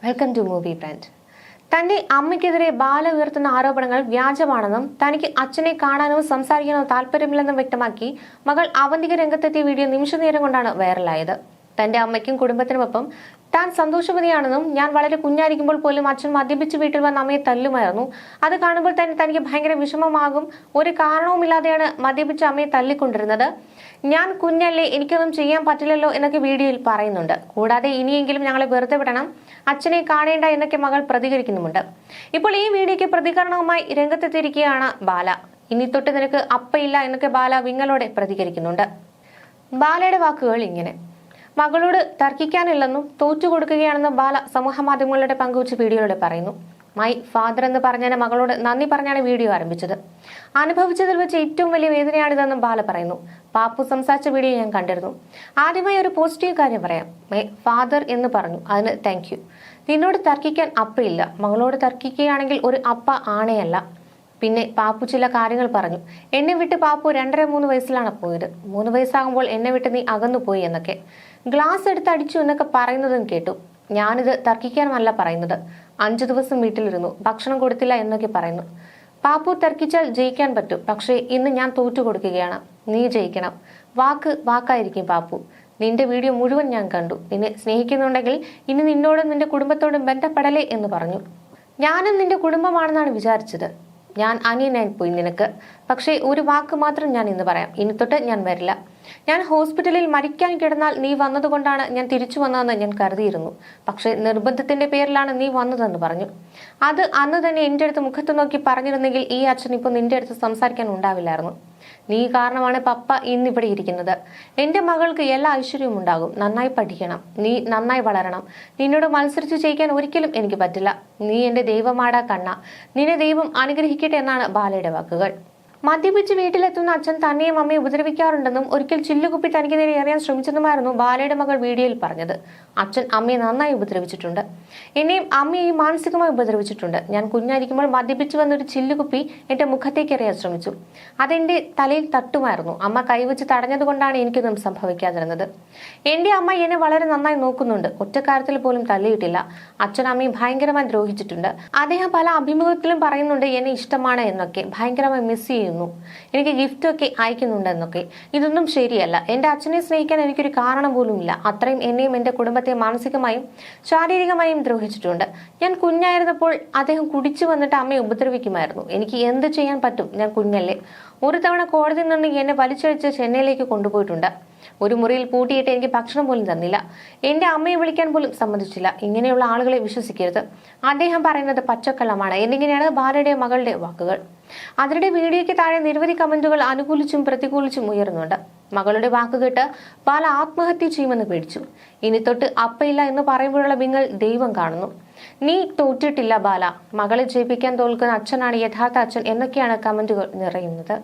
Welcome to movie brand. തന്റെ അമ്മയ്ക്കെതിരെ ബാല ഉയർത്തുന്ന ആരോപണങ്ങൾ വ്യാജമാണെന്നും തനിക്ക് അച്ഛനെ കാണാനോ സംസാരിക്കാനോ താല്പര്യമില്ലെന്നും വ്യക്തമാക്കി മകൾ അവന്തിക രംഗത്തെത്തിയ വീഡിയോ നിമിഷനേരം കൊണ്ടാണ് വൈറലായത്. തന്റെ അമ്മയ്ക്കും കുടുംബത്തിനുമൊപ്പം താൻ സന്തോഷവതിയാണെന്നും ഞാൻ വളരെ കുഞ്ഞായിരിക്കുമ്പോൾ പോലും അച്ഛൻ മദ്യപിച്ച് വീട്ടിൽ വന്ന് അമ്മയെ തല്ലുമായിരുന്നു. അത് കാണുമ്പോൾ തന്നെ തനിക്ക് ഭയങ്കര വിഷമമാകും. ഒരു കാരണവുമില്ലാതെയാണ് മദ്യപിച്ച് അമ്മയെ തല്ലിക്കൊണ്ടിരുന്നത്. ഞാൻ കുഞ്ഞല്ലേ, എനിക്കൊന്നും ചെയ്യാൻ പറ്റില്ലല്ലോ എന്നൊക്കെ വീഡിയോയിൽ പറയുന്നുണ്ട്. കൂടാതെ ഇനിയെങ്കിലും ഞങ്ങളെ വെറുതെ വിടണം, അച്ഛനെ കാണേണ്ട എന്നൊക്കെ മകൾ പ്രതികരിക്കുന്നുമുണ്ട്. ഇപ്പോൾ ഈ വീഡിയോയ്ക്ക് പ്രതികരണവുമായി രംഗത്തെത്തിയിരിക്കുകയാണ് ബാല. ഇനി തൊട്ട് നിനക്ക് അപ്പയില്ല എന്നൊക്കെ ബാല വിങ്ങലോടെ പ്രതികരിക്കുന്നുണ്ട്. ബാലയുടെ വാക്കുകൾ ഇങ്ങനെ: മകളോട് തർക്കിക്കാനില്ലെന്നും തോറ്റുകൊടുക്കുകയാണെന്നും ബാല സമൂഹ മാധ്യമങ്ങളുടെ പങ്കുവച്ച വീഡിയോയിലൂടെ പറയുന്നു. മൈ ഫാദർ എന്ന് പറഞ്ഞാൽ മകളോട് നന്ദി പറഞ്ഞാണ് വീഡിയോ ആരംഭിച്ചത്. അനുഭവിച്ചതിൽ വെച്ച് ഏറ്റവും വലിയ വേദനയാണിതെന്നും ബാല പറയുന്നു. പാപ്പു സംസാരിച്ച വീഡിയോ ഞാൻ കണ്ടിരുന്നു. ആദ്യമായി ഒരു പോസിറ്റീവ് കാര്യം പറയാം. മൈ ഫാദർ എന്ന് പറഞ്ഞു, അതിന് താങ്ക് യു. നിന്നോട് തർക്കിക്കാൻ അപ്പയില്ല, മകളോട് തർക്കിക്കുകയാണെങ്കിൽ ഒരു അപ്പ ആണയല്ല. പിന്നെ പാപ്പു ചില കാര്യങ്ങൾ പറഞ്ഞു. എന്നെ വിട്ട് പാപ്പു 2.5-3 വയസ്സിലാണ് പോയത്. 3 വയസ്സാകുമ്പോൾ എന്നെ വിട്ട് നീ അകന്നുപോയി എന്നൊക്കെ. ഗ്ലാസ് എടുത്ത് അടിച്ചു എന്നൊക്കെ പറയുന്നതും കേട്ടു. ഞാനിത് തർക്കിക്കാനല്ല പറയുന്നത്. 5 ദിവസം വീട്ടിലിരുന്നു, ഭക്ഷണം കൊടുത്തില്ല എന്നൊക്കെ പറയുന്നു. പാപ്പു തർക്കിച്ചാൽ ജയിക്കാൻ പറ്റും, പക്ഷേ ഇന്ന് ഞാൻ തോറ്റു കൊടുക്കുകയാണ്. നീ ജയിക്കണം. വാക്ക് വാക്കായിരിക്കും പാപ്പു. നിന്റെ വീഡിയോ മുഴുവൻ ഞാൻ കണ്ടു. നിന്നെ സ്നേഹിക്കുന്നുണ്ടെങ്കിൽ ഇനി നിന്നോടും നിന്റെ കുടുംബത്തോടും ബന്ധപ്പെടലേ എന്ന് പറഞ്ഞു. ഞാനും നിന്റെ കുടുംബമാണെന്നാണ് വിചാരിച്ചത്. ഞാൻ അനിയനായി പോയി നിനക്ക്. പക്ഷേ ഒരു വാക്ക് മാത്രം ഞാൻ ഇന്ന് പറയാം. ഇനി തൊട്ട് ഞാൻ വരില്ല. ഞാൻ ഹോസ്പിറ്റലിൽ മരിക്കാൻ കിടന്നാൽ നീ വന്നതുകൊണ്ടാണ് ഞാൻ തിരിച്ചു വന്നതെന്ന് ഞാൻ കരുതിയിരുന്നു. പക്ഷേ നിർബന്ധത്തിന്റെ പേരിലാണ് നീ വന്നതെന്ന് പറഞ്ഞു. അത് അന്ന് തന്നെ എൻ്റെ അടുത്ത് മുഖത്ത് നോക്കി പറഞ്ഞിരുന്നെങ്കിൽ ഈ അച്ഛൻ ഇപ്പോൾ നിന്റെ അടുത്ത് സംസാരിക്കാൻ ഉണ്ടാവില്ലായിരുന്നു. നീ കാരണമാണ് പപ്പ ഇന്നിവിടെ ഇരിക്കുന്നത്. എൻ്റെ മകൾക്ക് എല്ലാ ഐശ്വര്യവും ഉണ്ടാകും. നന്നായി പഠിക്കണം, നീ നന്നായി വളരണം. നിന്നോട് മത്സരിച്ച് ജയിക്കാൻ ഒരിക്കലും എനിക്ക് പറ്റില്ല. നീ എൻ്റെ ദൈവമാടാ കണ്ണ. നിന്നെ ദൈവം അനുഗ്രഹിക്കട്ടെ എന്നാണ് ബാലയുടെ വാക്കുകൾ. മദ്യപിച്ച് വീട്ടിലെത്തുന്ന അച്ഛൻ തന്നെയും അമ്മയെ ഉപദ്രവിക്കാറുണ്ടെന്നും ഒരിക്കൽ ചില്ലുകുപ്പി തനിക്ക് നേരെ എറിയാൻ ശ്രമിച്ചെന്നുമായിരുന്നു ബാലയുടെ മകൾ വീഡിയോയിൽ പറഞ്ഞത്. അച്ഛൻ അമ്മയെ നന്നായി ഉപദ്രവിച്ചിട്ടുണ്ട്. എന്നെയും അമ്മയെയും മാനസികമായി ഉപദ്രവിച്ചിട്ടുണ്ട്. ഞാൻ കുഞ്ഞായിരിക്കുമ്പോൾ മദ്യപിച്ച് വന്നൊരു ചില്ലുകുപ്പി എന്റെ മുഖത്തേക്ക് എറിയാൻ ശ്രമിച്ചു. അതെന്റെ തലയിൽ തട്ടുമായിരുന്നു. അമ്മ കൈവച്ച് തടഞ്ഞതുകൊണ്ടാണ് എനിക്കൊന്നും സംഭവിക്കാതിരുന്നത്. എന്റെ അമ്മ എന്നെ വളരെ നന്നായി നോക്കുന്നുണ്ട്. ഒറ്റ കാര്യത്തിൽ പോലും തല്ലിയിട്ടില്ല. അച്ഛൻ അമ്മയെ ഭയങ്കരമായി ദ്രോഹിച്ചിട്ടുണ്ട്. അദ്ദേഹം പല അഭിമുഖത്തിലും പറയുന്നുണ്ട് എന്നെ ഇഷ്ടമാണ് എന്നൊക്കെ, ഭയങ്കരമായി മിസ് ചെയ്യുന്നു, എനിക്ക് ഗിഫ്റ്റ് ഒക്കെ അയക്കുന്നുണ്ട് എന്നൊക്കെ. ഇതൊന്നും ശരിയല്ല. എന്റെ അച്ഛനെ സ്നേഹിക്കാൻ എനിക്കൊരു കാരണം പോലും ഇല്ല. അത്രയും എന്നെയും എന്റെ കുടുംബത്തെ മാനസികമായും ശാരീരികമായും ദ്രോഹിച്ചിട്ടുണ്ട്. ഞാൻ കുഞ്ഞായിരുന്നപ്പോൾ അദ്ദേഹം കുടിച്ചു വന്നിട്ട് അമ്മയെ ഉപദ്രവിക്കുമായിരുന്നു. എനിക്ക് എന്ത് ചെയ്യാൻ പറ്റും? ഞാൻ കുഞ്ഞല്ലേ. ഒരു തവണ കോടതിയിൽ നിന്ന് എന്നെ വലിച്ചഴിച്ച് ചെന്നൈയിലേക്ക് കൊണ്ടുപോയിട്ടുണ്ട്. ഒരു മുറിയിൽ പൂട്ടിയിട്ട് എനിക്ക് ഭക്ഷണം പോലും തന്നില്ല. എന്റെ അമ്മയെ വിളിക്കാൻ പോലും സമ്മതിച്ചില്ല. ഇങ്ങനെയുള്ള ആളുകളെ വിശ്വസിക്കരുത്. അദ്ദേഹം പറയുന്നത് പച്ചക്കള്ളമാണ് എന്നിങ്ങനെയാണ് ബാലയുടെ മകളുടെ വാക്കുകൾ. അതിനിടെ വീഡിയോയ്ക്ക് താഴെ നിരവധി കമന്റുകൾ അനുകൂലിച്ചും പ്രതികൂലിച്ചും ഉയർന്നുണ്ട്. മകളുടെ വാക്കുകേട്ട് ബാല ആത്മഹത്യ ചെയ്യുമെന്ന് പേടിച്ചു. ഇനി തൊട്ട് അപ്പയില്ല എന്ന് പറയുമ്പോഴുള്ള വിങ്ങൽ ദൈവം കാണുന്നു. നീ തോറ്റിട്ടില്ല ബാല. മകളെ ജയിപ്പിക്കാൻ തോൽക്കുന്ന അച്ഛനാണ് യഥാർത്ഥ അച്ഛൻ എന്നൊക്കെയാണ് കമന്റുകൾ നിറയുന്നത്.